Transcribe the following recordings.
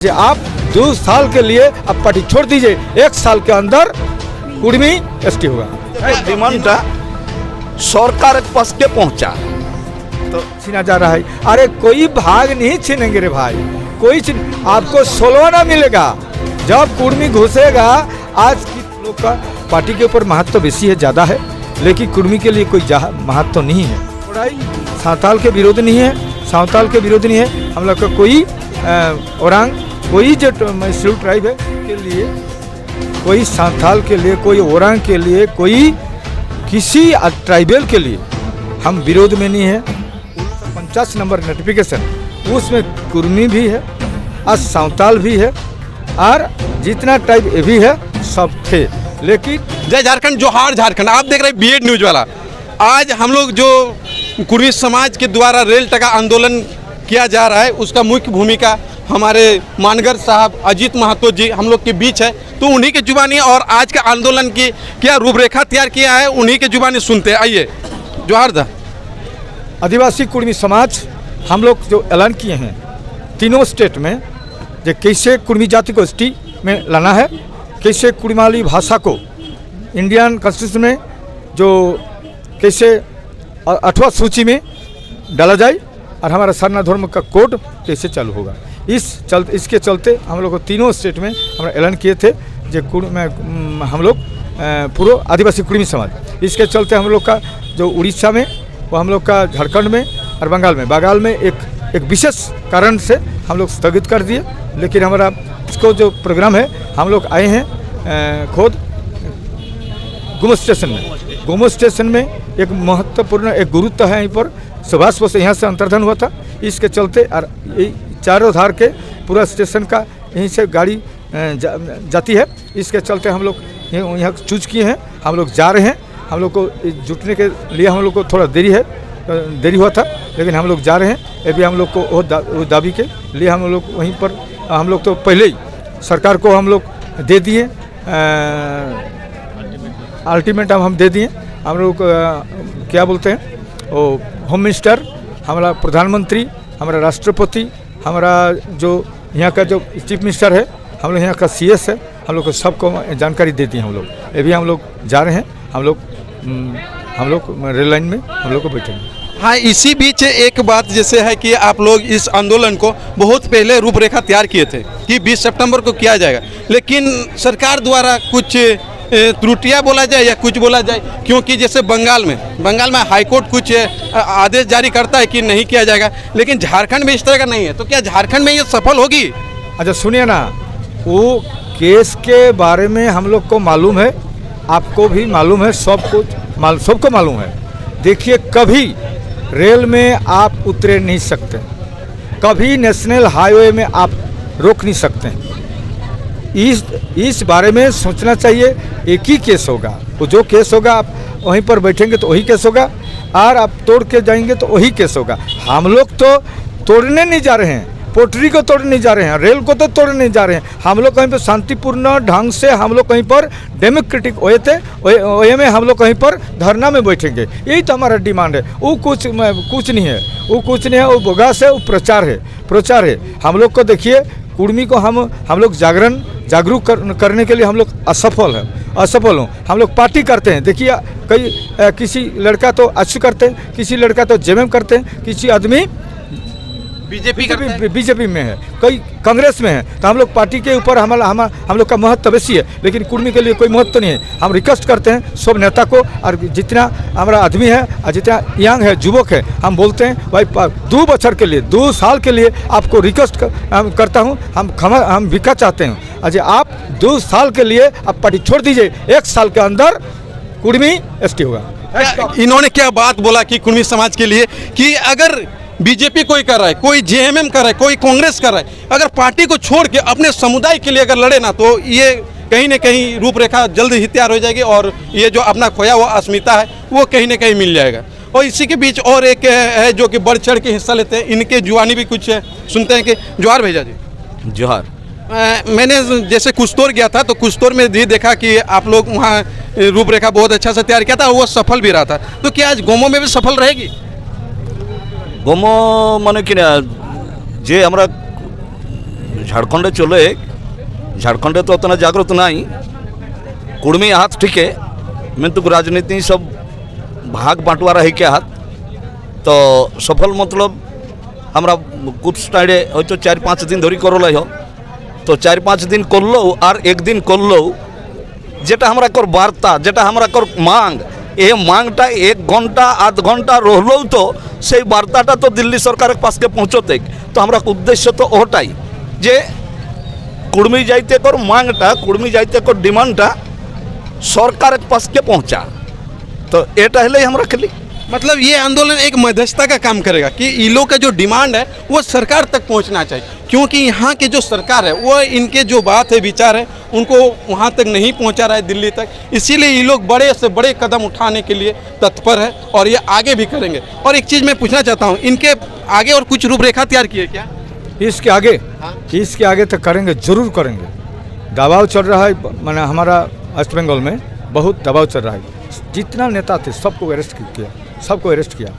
आप 2 साल के लिए अब पार्टी छोड़ दीजिए, 1 साल के अंदर कुर्मी एसटी होगा। डिमांडटा सरकार पास के पहुंचा तो छीना जा रहा है। अरे कोई भाग नहीं छीनेंगे रे भाई, कोई आपको 16 ना मिलेगा जब कुर्मी घुसेगा। आज की लोग का पार्टी के ऊपर महत्व बेसी है, ज़्यादा है, लेकिन कुर्मी के लिए कोई महत्व नहीं है। थोड़ा साँवताल के विरोध नहीं है, साँवताल के विरोध नहीं है। हम लोग का कोई औरंग, कोई जो शेड्यूल ट्राइब है के लिए, कोई साँवताल के लिए, कोई औरंग के लिए, कोई किसी ट्राइबल के लिए हम विरोध में नहीं है। 50 नंबर नोटिफिकेशन उसमें कुर्मी भी है और साँवताल भी है और जितना ट्राइब ये भी है सब थे। लेकिन जय झारखंड, जोहार झारखंड। आप देख रहे हैं बीएड न्यूज वाला। आज हम लोग जो कुर्मी समाज के द्वारा रेल टका आंदोलन किया जा रहा है, उसका मुख्य भूमिका हमारे मानगर साहब अजीत महतो जी हम लोग के बीच है, तो उन्हीं के जुबानी और आज के आंदोलन की क्या रूपरेखा तैयार किया है उन्हीं के जुबानी सुनते हैं। आइए। जोहार दा आदिवासी कुर्मी समाज हम लोग जो ऐलान किए हैं तीनों स्टेट में, जो कैसे कुर्मी जाति को एसटी में लाना है, कैसे कुर्माली भाषा को इंडियन कॉन्स्टिट्यूशन में जो कैसे 8वां सूची में डाला जाए और हमारा सरना धर्म का कोड कैसे चालू होगा। इसके चलते हम लोग को तीनों स्टेट में हमारा ऐलान किए थे जो हम लोग पूर्व आदिवासी कुर्मी समाज। इसके चलते हम लोग का जो उड़ीसा में, वो हम लोग का झारखंड में और बंगाल में एक विशेष कारण से हम लोग स्थगित कर दिए। लेकिन हमारा इसको जो प्रोग्राम है, हम लोग आए हैं खुद गुमो स्टेशन में एक महत्वपूर्ण एक गुरुत्व है। यहीं पर सुभाष बोस यहाँ से अंतर्धान हुआ था। इसके चलते और चारों धार के पूरा स्टेशन का यहीं से गाड़ी जाती है। इसके चलते हम लोग यहाँ चूज किए हैं, हम लोग जा रहे हैं। हम लोग को जुटने के लिए हम लोग को थोड़ा देरी हुआ था, लेकिन हम लोग जा रहे हैं। अभी हम लोग को वो दाबी के लिए हम लोग वहीं पर हम लोग तो पहले ही सरकार को हम लोग दे दिए, अल्टीमेटम हम दे दिए। हम लोग क्या बोलते हैं, वो होम मिनिस्टर, हमारा प्रधानमंत्री, हमारा राष्ट्रपति, हमारा जो यहाँ का जो चीफ मिनिस्टर है, हम लोग यहाँ का सीएस है, हम लोग को सबको जानकारी दे दी है। हम लोग अभी हम लोग जा रहे हैं। हम लोग रेल लाइन में हम लोग को बैठेंगे। हाँ, इसी बीच एक बात जैसे है कि आप लोग इस आंदोलन को बहुत पहले रूपरेखा तैयार किए थे कि 20 सितंबर को किया जाएगा, लेकिन सरकार द्वारा कुछ त्रुटियां बोला जाए या कुछ बोला जाए, क्योंकि जैसे बंगाल में हाईकोर्ट कुछ आदेश जारी करता है कि नहीं किया जाएगा, लेकिन झारखंड में इस तरह का नहीं है। तो क्या झारखंड में ये सफल होगी? अच्छा सुनिए ना, वो केस के बारे में हम लोग को मालूम है, आपको भी मालूम है, सबको मालूम है। देखिए, कभी रेल में आप उतरे नहीं सकते, कभी नेशनल हाईवे में आप रोक नहीं सकते। इस बारे में सोचना चाहिए। एक ही केस होगा, वो जो केस होगा आप वहीं पर बैठेंगे तो वही केस होगा, और आप तोड़ के जाएंगे तो वही केस होगा। हम लोग तो तोड़ने नहीं जा रहे हैं, पोटरी को तोड़ने नहीं जा रहे हैं, रेल को तो तोड़ने नहीं जा रहे हैं। हम लोग कहीं पर शांतिपूर्ण ढंग से हम लोग कहीं पर डेमोक्रेटिक वे में हम लोग कहीं पर धरना में बैठेंगे। यही तो हमारा डिमांड है। वो कुछ नहीं है, वो बोगस है, वो प्रचार है। हम लोग को देखिए, कुर्मी को हम लोग जागरूक करने के लिए हम लोग असफल हो। हम लोग पार्टी करते हैं। देखिए, किसी लड़का तो अच्छू करते हैं, किसी लड़का तो जेएमएम करते हैं, किसी आदमी बीजेपी में है, कोई कांग्रेस में है। तो हम लोग पार्टी के ऊपर हम लोग का महत्व बेसी है, लेकिन कुर्मी के लिए कोई महत्व नहीं है। हम रिक्वेस्ट करते हैं सब नेता को, और जितना हमारा आदमी है और जितना यंग है, युवक है, हम बोलते हैं भाई 2 बछर के लिए, 2 साल के लिए आपको रिक्वेस्ट करता हूँ। हम भिक्षा चाहते हैं। अच्छा, आप 2 साल के लिए आप पार्टी छोड़ दीजिए, 1 साल के अंदर कुर्मी एसटी होगा। इन्होंने क्या बात बोला कि कुर्मी समाज के लिए कि अगर बीजेपी कोई कर रहा है, कोई जेएमएम कर रहा है, कोई कांग्रेस कर रहा है, अगर पार्टी को छोड़ के अपने समुदाय के लिए अगर लड़े ना, तो ये कहीं ना कहीं रूपरेखा जल्द ही तैयार हो जाएगी और ये जो अपना खोया हुआ अस्मिता है वो कहीं ना कहीं मिल जाएगा। और इसी के बीच और एक है जो कि बढ़ चढ़ के हिस्सा लेते हैं, इनके जुबानी भी कुछ सुनते हैं कि जोहार भैया जी। जोहार। मैंने जैसे कुस्तौर गया था, तो कुस्तौर में भी देखा कि आप लोग वहाँ रूपरेखा बहुत अच्छा से तैयार किया था, वो सफल भी रहा था। तो क्या आज गोमो में भी सफल रहेगी? गोमो माने कि जे हमरा झारखंडे चले झारखंडे तो उतना जागृत नहीं कुर्मी हाथ ठीक है किंतु राजनीति सब भाग बांटवारा है क्या हाथ तो सफल मतलब हमरा कुछ टाइडे हो तो 4-5 दिन धरी करल हो तो 4-5 दिन करलो और एक दिन करलो जेटा हमरा कर वार्ता जेटा हमरा कर मांग ये मांगटा 1 घंटा आध घंटा रहलो तो से वार्ताटा तो दिल्ली सरकार के पास के पहुँचते तो हमरा उद्देश्य तो ओटाई जे कुर्मी जाइते कर मांगटा कुर्मी जाइते कर डिमांडटा सरकार के पास के पहुँचा तो एटा हेले हमरा खेली मतलब ये आंदोलन एक मध्यस्थता का काम करेगा कि इन लोग का जो डिमांड है वो सरकार तक पहुंचना चाहिए क्योंकि यहाँ के जो सरकार है वो इनके जो बात है विचार है उनको वहाँ तक नहीं पहुँचा रहा है दिल्ली तक इसीलिए ये लोग बड़े से बड़े कदम उठाने के लिए तत्पर है और ये आगे भी करेंगे। और एक चीज़ मैं पूछना चाहता हूँ इनके आगे और कुछ रूपरेखा तैयार की है क्या? इसके आगे तक करेंगे, जरूर करेंगे। दबाव चल रहा है माने हमारा वेस्ट बंगाल में बहुत दबाव चल रहा है। जितना नेता थे सबको अरेस्ट किया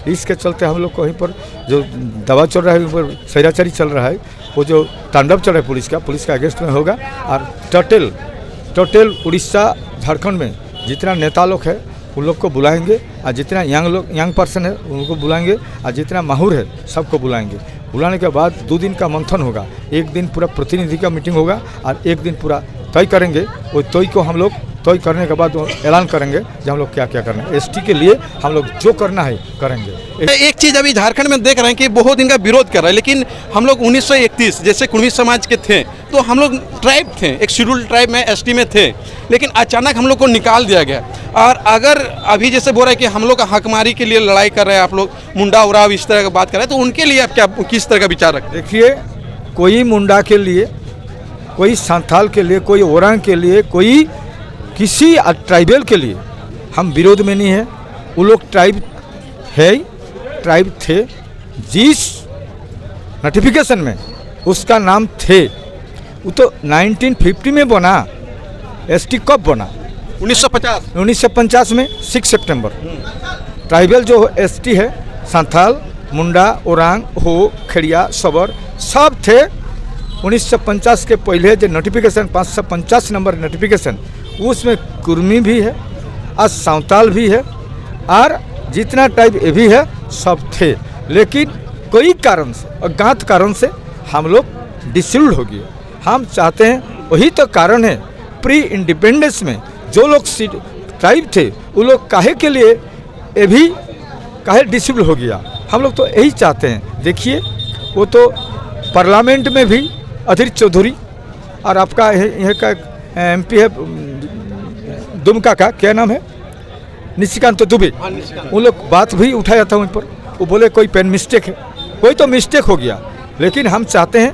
इसके चलते हम लोग को वहीं पर जो दबाव चल रहा है ऊपर सैराचारी चल रहा है वो जो तांडव चल रहा है पुलिस का अगेंस्ट में होगा। और टोटल उड़ीसा झारखंड में जितना नेता लोग है उन लोग को बुलाएंगे और जितना यंग पर्सन है उनको बुलाएंगे और जितना माहूर है सबको बुलाएंगे। बुलाने के बाद 2 दिन का मंथन होगा, 1 दिन पूरा प्रतिनिधि का मीटिंग होगा और 1 दिन पूरा तय करेंगे। वो तय को हम लोग तय करने के बाद ऐलान करेंगे कि हम लोग क्या क्या करना है। एसटी के लिए हम लोग जो करना है करेंगे। एक चीज़ अभी झारखंड में देख रहे हैं कि बहुत इनका विरोध कर रहा है लेकिन हम लोग 1931 जैसे कुर्मी समाज के थे तो हम लोग ट्राइब थे, एक शेड्यूल्ड ट्राइब में एसटी में थे लेकिन अचानक हम लोग को निकाल दिया गया। और अगर अभी जैसे बोल रहे हैं कि हम लोग का हकमारी के लिए लड़ाई कर रहे हैं आप लोग मुंडा उराव इस तरह की बात कर रहे हैं तो उनके लिए आप क्या किस तरह का विचार रखते हैं? देखिए कोई मुंडा के लिए कोई संथाल के लिए कोई ओरांग के लिए कोई किसी ट्राइबल के लिए हम विरोध में नहीं है। वो लोग ट्राइब थे जिस नोटिफिकेशन में उसका नाम थे वो तो 1950 में बना। एसटी कब बना? 1950 में 6 सितंबर। ट्राइबल जो एसटी है संथाल मुंडा ओरांग हो खेड़िया सबर सब थे 1950 के पहले जो नोटिफिकेशन 550 नंबर नोटिफिकेशन उसमें कुर्मी भी है और सांताल भी है और जितना टाइप ये भी है सब थे। लेकिन कोई कारण से अज्ञात कारण से हम लोग डिसल्ड हो गए। हम चाहते हैं वही तो कारण है प्री इंडिपेंडेंस में जो लोग ट्राइब थे वो लोग काहे के लिए ये भी काहे डिसल्ड हो गया। हम लोग तो यही चाहते हैं। देखिए वो तो पार्लियामेंट में भी अधीर चौधरी और आपका यहाँ का एमपी है दुमका का क्या नाम है निशिकांत दुबे उन लोग बात भी उठाया था उन पर। वो बोले कोई पेन मिस्टेक है, कोई तो मिस्टेक हो गया। लेकिन हम चाहते हैं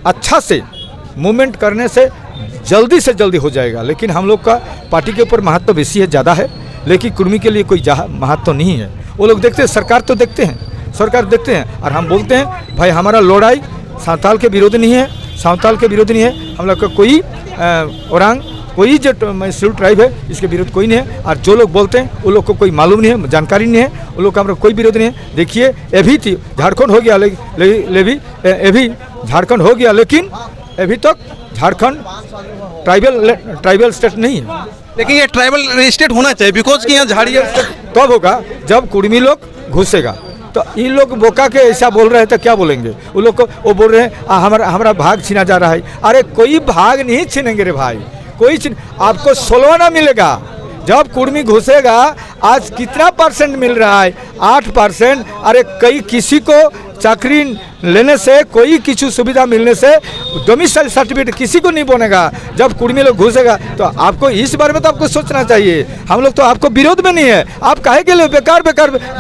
अच्छा से मूवमेंट करने से जल्दी हो जाएगा। लेकिन हम लोग का पार्टी के ऊपर महत्व बेसी है, ज़्यादा है। लेकिन कुर्मी के लिए कोई महत्व नहीं है। वो लोग देखते हैं, सरकार तो देखते हैं और हम बोलते हैं भाई हमारा लड़ाई सांताल के विरोध नहीं है, हम लोग का कोई औरंग कोई जो शेड्यूल्ड ट्राइब है इसके विरोध कोई नहीं है। और जो लोग बोलते हैं वो लोग को कोई मालूम नहीं है, जानकारी नहीं है, वो लोग का हमारा कोई विरोध नहीं है। देखिए ये भी थी झारखंड हो गया झारखंड हो गया लेकिन अभी तक झारखंड ट्राइबल स्टेट नहीं है। लेकिन ये ट्राइबल स्टेट होना चाहिए बिकॉज कि यहाँ झाड़िया तब होगा जब कुर्मी लोग घुसेगा। तो इन लोग बोका के ऐसा बोल रहे हैं तो क्या बोलेंगे? वो लोग को वो बोल रहे हैं हमारा भाग छीना जा रहा है। अरे कोई भाग नहीं छीनेंगे रे भाई, आपको 16 ना मिलेगा। जब कुर्मी घुसेगा आज कितना % मिल रहा है? 8%। अरे किसी को चाकरी लेने से कोई किसी सुविधा मिलने से डोमिसाइल सर्टिफिकेट किसी को नहीं बनेगा। जब कुर्मी लोग घुसेगा तो आपको इस बारे में तो आपको सोचना चाहिए। हम लोग तो आपको विरोध में नहीं है, आप काहे के लिए बेकार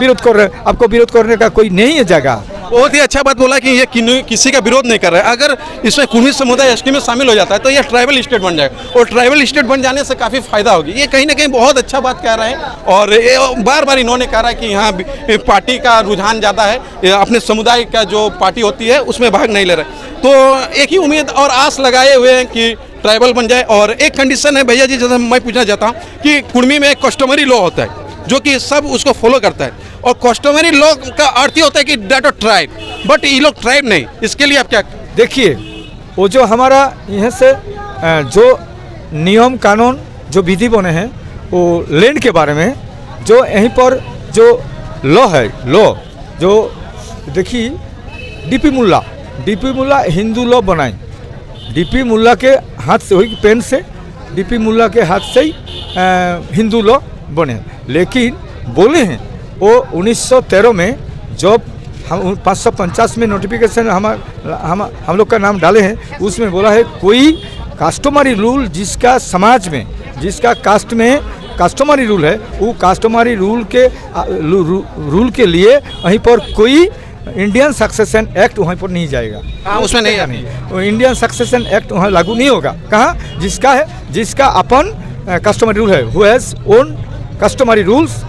विरोध कर रहे हैं? आपको विरोध करने का कोई नहीं है जगह। बहुत ही अच्छा बात बोला कि ये किसी का विरोध नहीं कर रहा है। अगर इसमें कुर्मी समुदाय एसटी में शामिल हो जाता है तो ये ट्राइबल स्टेट बन जाएगा और ट्राइबल स्टेट बन जाने से काफ़ी फायदा होगी। ये कहीं ना कहीं बहुत अच्छा बात कह रहे हैं और ये बार इन्होंने कहा है कि यहाँ पार्टी का रुझान ज़्यादा है, अपने समुदाय का जो पार्टी होती है उसमें भाग नहीं ले रहे। तो एक ही उम्मीद और आस लगाए हुए हैं कि ट्राइबल बन जाए। और एक कंडीशन है भैया जी, जैसे मैं पूछना चाहता हूँ कि कुर्मी में एक कस्टमरी लॉ होता है जो कि सब उसको फॉलो करता है और कस्टमरी लॉ का अर्थ ही होता है कि डेट ऑफ ट्राइब, बट ये लोग ट्राइब नहीं। इसके लिए आप क्या? देखिए वो जो हमारा यहाँ से जो नियम कानून जो विधि बने हैं वो लैंड के बारे में, जो यहीं पर जो लॉ है, लॉ जो देखिए डीपी मुल्ला हिंदू लॉ बनाए, डीपी मुल्ला के हाथ से हुई पेन से, डीपी मुल्ला के हाथ से ही हिंदू लॉ बने। लेकिन बोले हैं वो 1913 में जब हम 550 में नोटिफिकेशन हम लोग का नाम डाले हैं, उसमें बोला है कोई कास्टमरी रूल जिसका समाज में, जिसका कास्ट में कास्टमरी रूल है, वो कास्टमरी रूल के लिए वहीं पर कोई इंडियन सक्सेशन एक्ट वहाँ पर नहीं जाएगा। हाँ, उसमें नहीं वो इंडियन सक्सेशन एक्ट वहाँ लागू नहीं होगा। कहाँ? जिसका है, जिसका अपन कस्टमरी रूल है, who has own customary rules,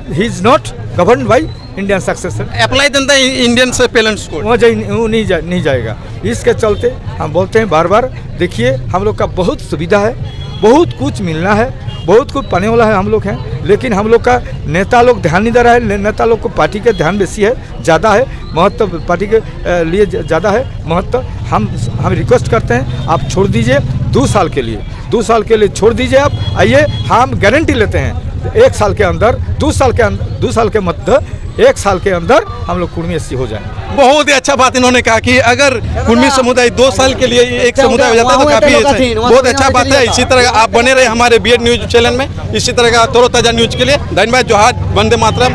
he is not govern by Indian succession. Apply Janata Indian से पेलेंट्स कोड वो नहीं जाएगा। इसके चलते हम बोलते हैं बार बार, देखिए हम लोग का बहुत सुविधा है, बहुत कुछ मिलना है, बहुत कुछ पाने वाला है हम लोग हैं, लेकिन हम लोग का नेता लोग ध्यान नहीं दे रहा है। नेता लोग को पार्टी के ध्यान बेसी है, ज़्यादा है महत्व, पार्टी के लिए ज़्यादा है महत्व। हम रिक्वेस्ट करते हैं आप छोड़ दीजिए 2 साल के लिए, 2 साल के लिए छोड़ दीजिए आप। आइए, हम गारंटी लेते हैं 1 साल के अंदर, 2 साल के मध्य 1 साल के अंदर हम लोग कुर्मी एससी हो जाए। बहुत ही अच्छा बात इन्होंने कहा कि अगर कुर्मी समुदाय 2 साल के लिए एक समुदाय हो जाता है तो काफी बहुत अच्छा बात है। इसी तरह आप बने रहे हमारे BED न्यूज चैनल में, इसी तरह का तरोताजा न्यूज के लिए। धन्यवाद, जोहार, वंदे मातरम।